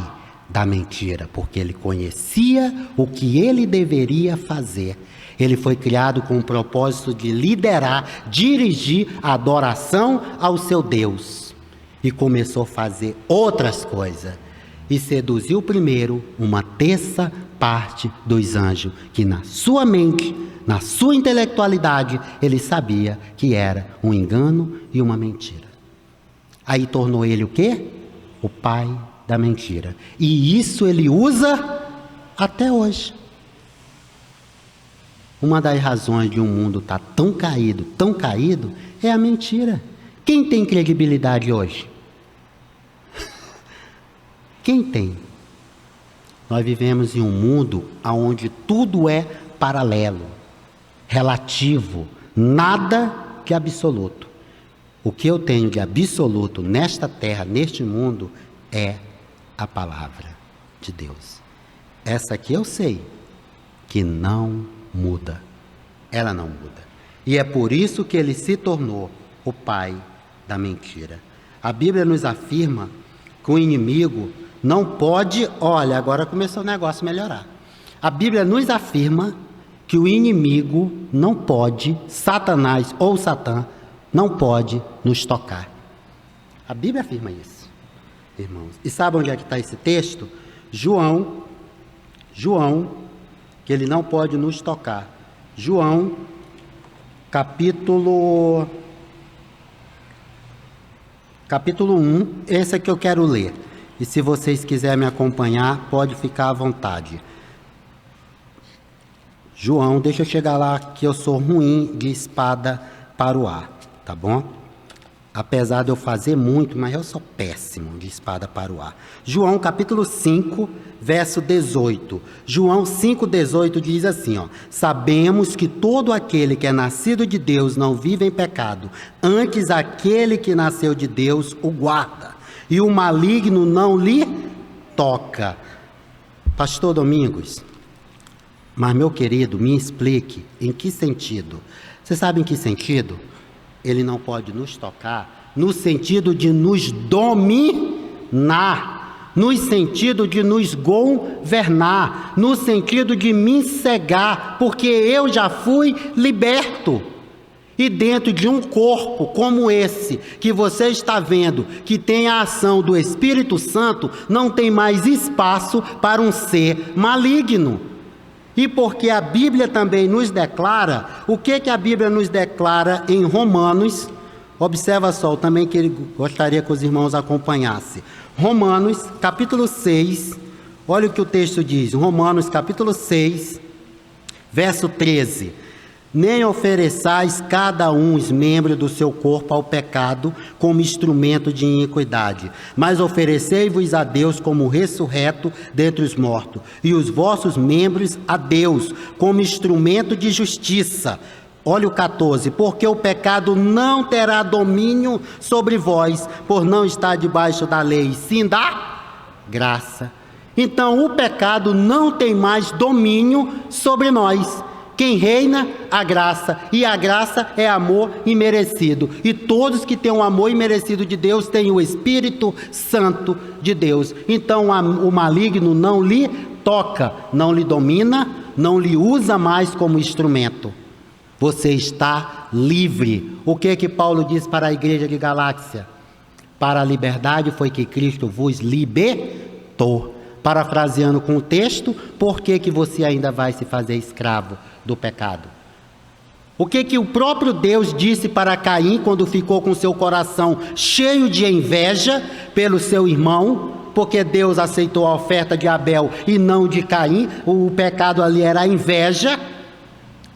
da mentira, porque ele conhecia o que ele deveria fazer. Ele foi criado com o propósito de liderar, dirigir a adoração ao seu Deus. E começou a fazer outras coisas. E seduziu primeiro uma terça parte dos anjos, que na sua mente, na sua intelectualidade, ele sabia que era um engano e uma mentira. Aí tornou ele o quê? O pai da mentira. E isso ele usa até hoje. Uma das razões de um mundo estar tão caído, é a mentira. Quem tem credibilidade hoje? Quem tem? Nós vivemos em um mundo onde tudo é paralelo, relativo, nada de absoluto. O que eu tenho de absoluto nesta terra, neste mundo, é a palavra de Deus. Essa aqui eu sei que não muda. Ela não muda. E é por isso que ele se tornou o pai da mentira. A Bíblia nos afirma que o inimigo não pode... Olha, agora começou o negócio a melhorar. A Bíblia nos afirma que o inimigo não pode, Satanás ou Satã, não pode nos tocar. A Bíblia afirma isso. irmãos. E sabe onde é que está esse texto? João, que ele não pode nos tocar. João, capítulo 1, esse é que eu quero ler. E se vocês quiserem me acompanhar, pode ficar à vontade. João, deixa eu chegar lá, que eu sou ruim de espada para o ar, tá bom? Apesar de eu fazer muito, mas eu sou péssimo de espada para o ar. João capítulo 5, verso 18. João 5,18 diz assim, ó: sabemos que todo aquele que é nascido de Deus não vive em pecado, antes aquele que nasceu de Deus o guarda, e o maligno não lhe toca. Pastor Domingos, mas meu querido, me explique em que sentido? Você sabe em que sentido? Ele não pode nos tocar no sentido de nos dominar, no sentido de nos governar, no sentido de me cegar, porque eu já fui liberto. E dentro de um corpo como esse, que você está vendo, que tem a ação do Espírito Santo, não tem mais espaço para um ser maligno. E porque a Bíblia também nos declara, o que a Bíblia nos declara em Romanos? Observa só, também que ele gostaria que os irmãos acompanhassem. Romanos, capítulo 6, olha o que o texto diz. Romanos, capítulo 6, verso 13. Nem ofereçais cada um os membros do seu corpo ao pecado como instrumento de iniquidade, mas oferecei-vos a Deus como ressurreto dentre os mortos, e os vossos membros a Deus como instrumento de justiça. Olha o 14, porque o pecado não terá domínio sobre vós, por não estar debaixo da lei, sim da graça. Então o pecado não tem mais domínio sobre nós. Quem reina? A graça, e a graça é amor imerecido, e todos que têm o amor imerecido de Deus têm o Espírito Santo de Deus. Então o maligno não lhe toca, não lhe domina, não lhe usa mais como instrumento. Você está livre. O que Paulo diz para a igreja de Galácia? Para a liberdade foi que Cristo vos libertou. Parafraseando com o texto, por que você ainda vai se fazer escravo do pecado? O que o próprio Deus disse para Caim quando ficou com seu coração cheio de inveja pelo seu irmão? Porque Deus aceitou a oferta de Abel e não de Caim. O pecado ali era a inveja.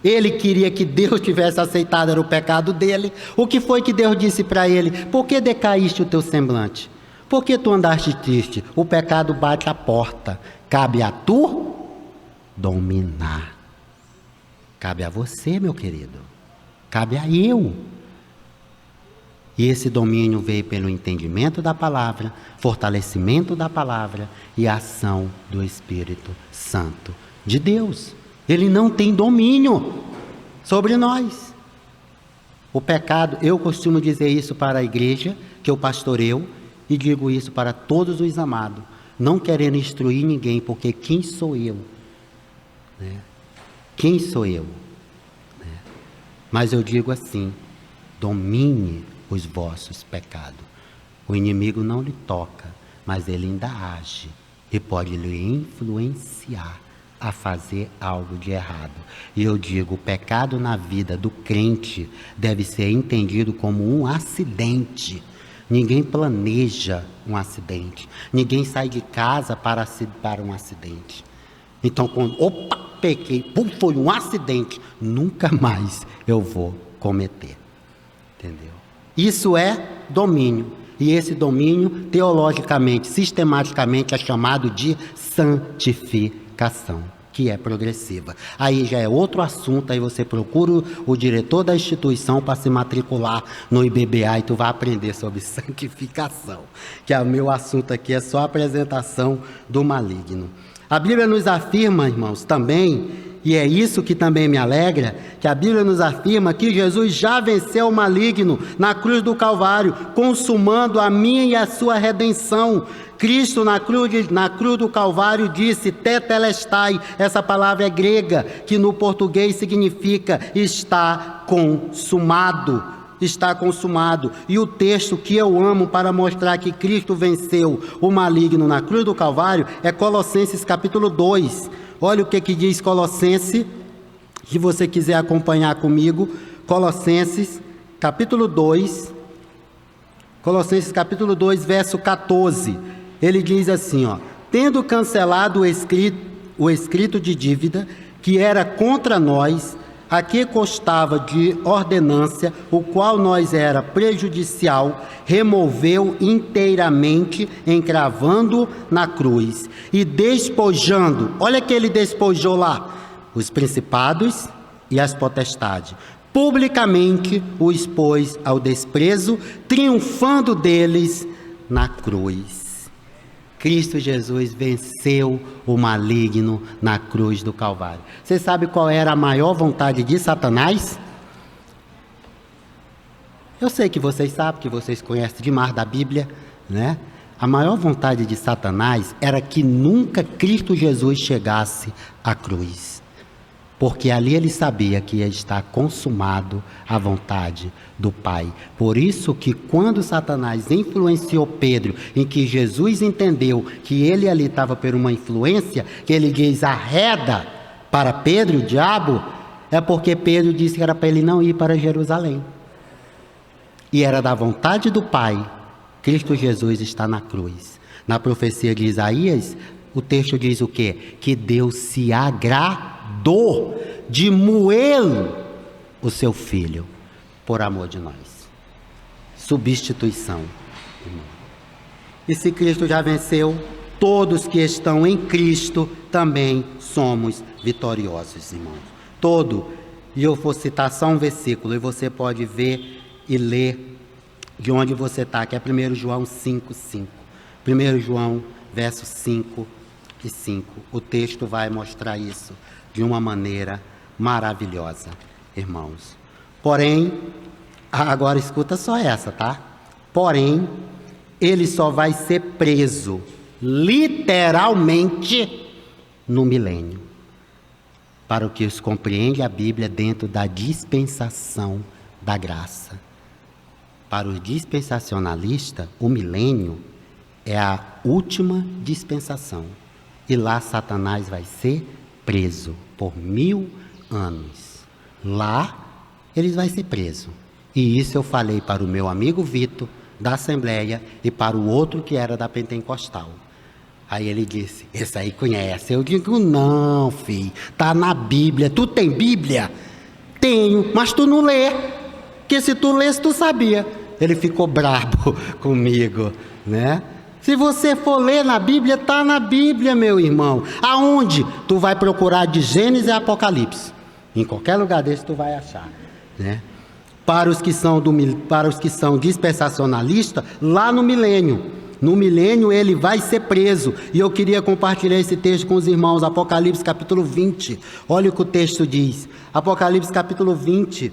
Ele queria que Deus tivesse aceitado, era o pecado dele. O que foi que Deus disse para ele? Por que decaíste o teu semblante? Por que tu andaste triste? O pecado bate à porta. Cabe a tu dominar. Cabe a você, meu querido. Cabe a eu. E esse domínio veio pelo entendimento da palavra, fortalecimento da palavra e ação do Espírito Santo de Deus. Ele não tem domínio sobre nós. O pecado, eu costumo dizer isso para a igreja que eu pastoreio, e digo isso para todos os amados, não querendo instruir ninguém, porque quem sou eu? Né? Quem sou eu? Né? Mas eu digo assim, domine os vossos pecados. O inimigo não lhe toca, mas ele ainda age e pode lhe influenciar a fazer algo de errado. E eu digo, o pecado na vida do crente deve ser entendido como um acidente. Ninguém planeja um acidente. Ninguém sai de casa para um acidente. Então, quando, pequei, foi um acidente, nunca mais eu vou cometer. Entendeu? Isso é domínio. E esse domínio, teologicamente, sistematicamente, é chamado de santificação, que é progressiva. Aí já é outro assunto, aí você procura o diretor da instituição para se matricular no IBBA e tu vai aprender sobre santificação, que é o meu assunto aqui, é só a apresentação do maligno. A Bíblia nos afirma, irmãos, também, e é isso que também me alegra, que a Bíblia nos afirma que Jesus já venceu o maligno na cruz do Calvário, consumando a minha e a sua redenção. Cristo na cruz do Calvário disse tetelestai, essa palavra é grega, que no português significa está consumado. está consumado. E o texto que eu amo para mostrar que Cristo venceu o maligno na cruz do Calvário é Colossenses capítulo 2. Olha o que diz Colossenses, se você quiser acompanhar comigo. Colossenses capítulo 2, verso 14. Ele diz assim, ó: tendo cancelado o escrito de dívida que era contra nós, a que constava de ordenância, o qual nós era prejudicial, removeu inteiramente, encravando na cruz e despojando, olha que ele despojou lá, os principados e as potestades, publicamente o expôs ao desprezo, triunfando deles na cruz. Cristo Jesus venceu o maligno na cruz do Calvário. Você sabe qual era a maior vontade de Satanás? Eu sei que vocês sabem, que vocês conhecem demais da Bíblia, né? A maior vontade de Satanás era que nunca Cristo Jesus chegasse à cruz. Porque ali ele sabia que ia estar consumado a vontade do Pai. Por isso que quando Satanás influenciou Pedro, em que Jesus entendeu que ele ali estava por uma influência, que ele diz arreda para Pedro, o diabo, é porque Pedro disse que era para ele não ir para Jerusalém. E era da vontade do Pai, Cristo Jesus está na cruz. Na profecia de Isaías, o texto diz o quê? Que Deus se agradou de moê-lo, o seu filho, por amor de nós. Substituição. E se Cristo já venceu, todos que estão em Cristo também somos vitoriosos, irmãos. E eu vou citar só um versículo, e você pode ver e ler de onde você está, que é 1 João 5:5. 1 João, versos 5 e 5. O texto vai mostrar isso de uma maneira maravilhosa, irmãos. Porém, agora escuta só essa, tá? Porém, ele só vai ser preso, literalmente, no milênio. Para o que os compreende a Bíblia dentro da dispensação da graça. Para os dispensacionalistas, o milênio é a última dispensação. E lá Satanás vai ser preso por 1000 anos. Lá ele vai ser preso. E isso eu falei para o meu amigo Vitor, da Assembleia, e para o outro que era da Pentecostal. Aí ele disse, esse aí conhece. Eu digo, não, filho, está na Bíblia. Tu tem Bíblia? Tenho, mas tu não lê. Porque se tu lesse, tu sabia. Ele ficou brabo comigo, né? Se você for ler na Bíblia, está na Bíblia, meu irmão. Aonde? Tu vai procurar de Gênesis e Apocalipse. Em qualquer lugar desse tu vai achar, né? Para os que são dispensacionalistas, lá no milênio. No milênio ele vai ser preso. E eu queria compartilhar esse texto com os irmãos. Apocalipse capítulo 20. Olha o que o texto diz. Apocalipse capítulo 20.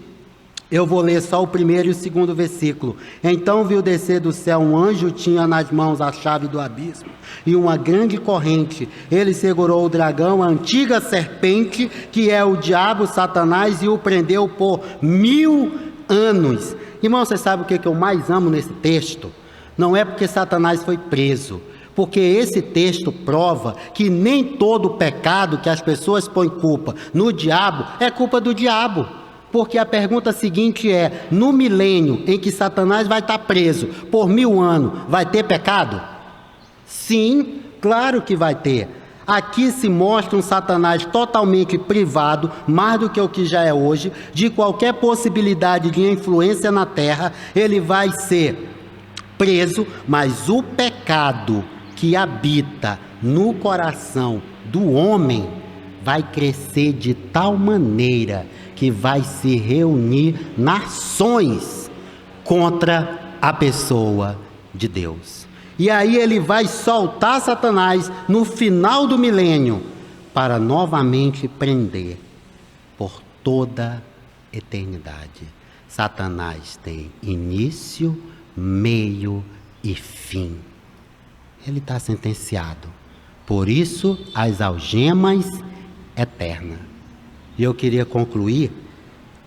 Eu vou ler só o primeiro e o segundo versículo. Então viu descer do céu um anjo, tinha nas mãos a chave do abismo e uma grande corrente. Ele segurou o dragão, a antiga serpente, que é o diabo, Satanás, e o prendeu por 1000 anos. Irmão, você sabe o que eu mais amo nesse texto? Não é porque Satanás foi preso, porque esse texto prova que nem todo pecado que as pessoas põem culpa no diabo é culpa do diabo. Porque a pergunta seguinte é, no milênio em que Satanás vai estar preso por 1000 anos, vai ter pecado? Sim, claro que vai ter. Aqui se mostra um Satanás totalmente privado, mais do que o que já é hoje, de qualquer possibilidade de influência na terra. Ele vai ser preso, mas o pecado que habita no coração do homem vai crescer de tal maneira que vai se reunir nações contra a pessoa de Deus. E aí ele vai soltar Satanás no final do milênio para novamente prender por toda eternidade. Satanás tem início, meio e fim. Ele está sentenciado. Por isso, as algemas eternas. E eu queria concluir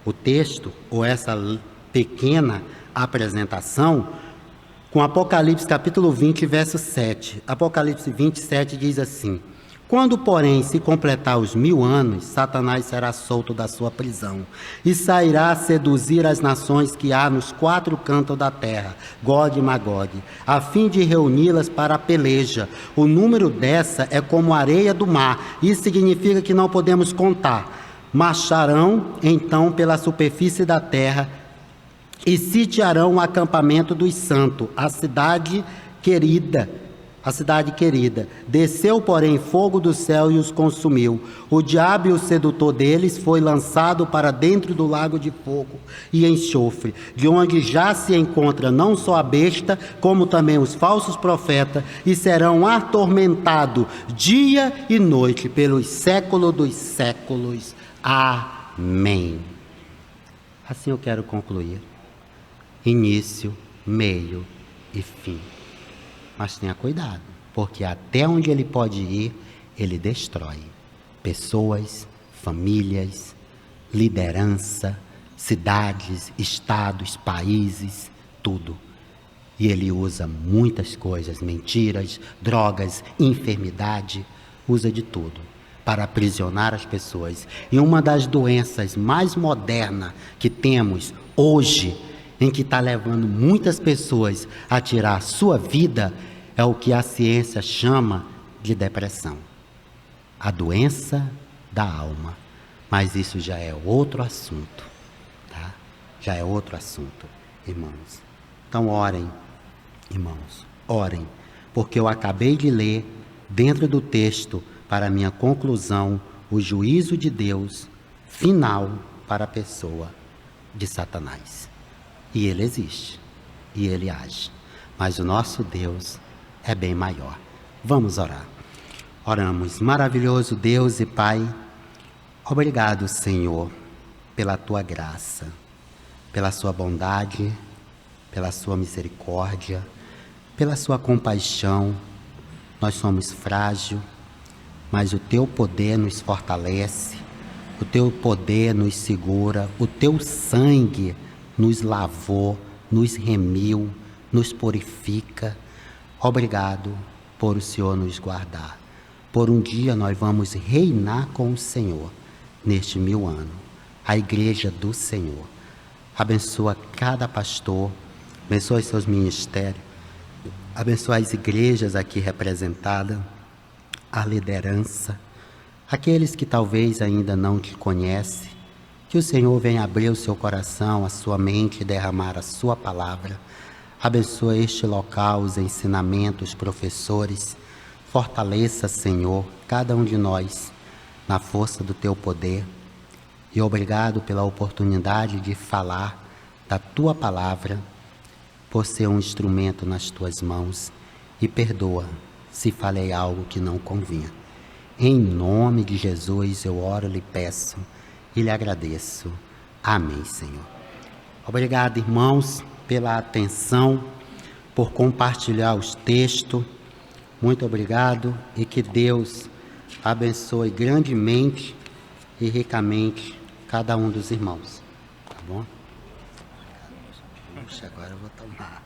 o texto, ou essa pequena apresentação com Apocalipse capítulo 20, verso 7. Apocalipse 27 diz assim: quando, porém, se completar os 1000 anos, Satanás será solto da sua prisão e sairá a seduzir as nações que há nos 4 cantos da terra, Gog e Magog, a fim de reuni-las para a peleja. O número dessa é como a areia do mar. Isso significa que não podemos contar. Marcharão, então, pela superfície da terra e sitiarão o acampamento dos santos, a cidade querida. Desceu, porém, fogo do céu e os consumiu. O diabo e o sedutor deles foi lançado para dentro do lago de fogo e enxofre, de onde já se encontra não só a besta, como também os falsos profetas, e serão atormentados dia e noite pelos séculos dos séculos. Amém. Assim eu quero concluir. Início, meio e fim. Mas tenha cuidado, porque até onde ele pode ir, ele destrói pessoas, famílias, liderança, cidades, estados, países, tudo. E ele usa muitas coisas, mentiras, drogas, enfermidade, usa de tudo para aprisionar as pessoas. E uma das doenças mais modernas que temos hoje, em que está levando muitas pessoas a tirar a sua vida, é o que a ciência chama de depressão. A doença da alma. Mas isso já é outro assunto, tá? Já é outro assunto, irmãos. Então orem, irmãos, orem, porque eu acabei de ler dentro do texto, para minha conclusão, o juízo de Deus final para a pessoa de Satanás. E ele existe, e ele age. Mas o nosso Deus é bem maior. Vamos orar. Oramos. Maravilhoso Deus e Pai, obrigado, Senhor, pela Tua graça, pela Sua bondade, pela Sua misericórdia, pela Sua compaixão. Nós somos frágeis, mas o Teu poder nos fortalece, o Teu poder nos segura, o Teu sangue nos lavou, nos remiu, nos purifica. Obrigado por o Senhor nos guardar. Por um dia nós vamos reinar com o Senhor neste 1000 anos. A igreja do Senhor. Abençoa cada pastor, abençoa seus ministérios, abençoa as igrejas aqui representadas, a liderança, aqueles que talvez ainda não te conhecem. Que o Senhor venha abrir o seu coração, a sua mente e derramar a sua palavra. Abençoa este local, os ensinamentos, os professores. Fortaleça, Senhor, cada um de nós na força do Teu poder. E obrigado pela oportunidade de falar da Tua palavra, por ser um instrumento nas Tuas mãos. E perdoa se falei algo que não convinha. Em nome de Jesus eu oro e lhe peço e lhe agradeço. Amém, Senhor. Obrigado, irmãos, pela atenção, por compartilhar os textos. Muito obrigado e que Deus abençoe grandemente e ricamente cada um dos irmãos. Tá bom? Puxa, agora eu vou tomar.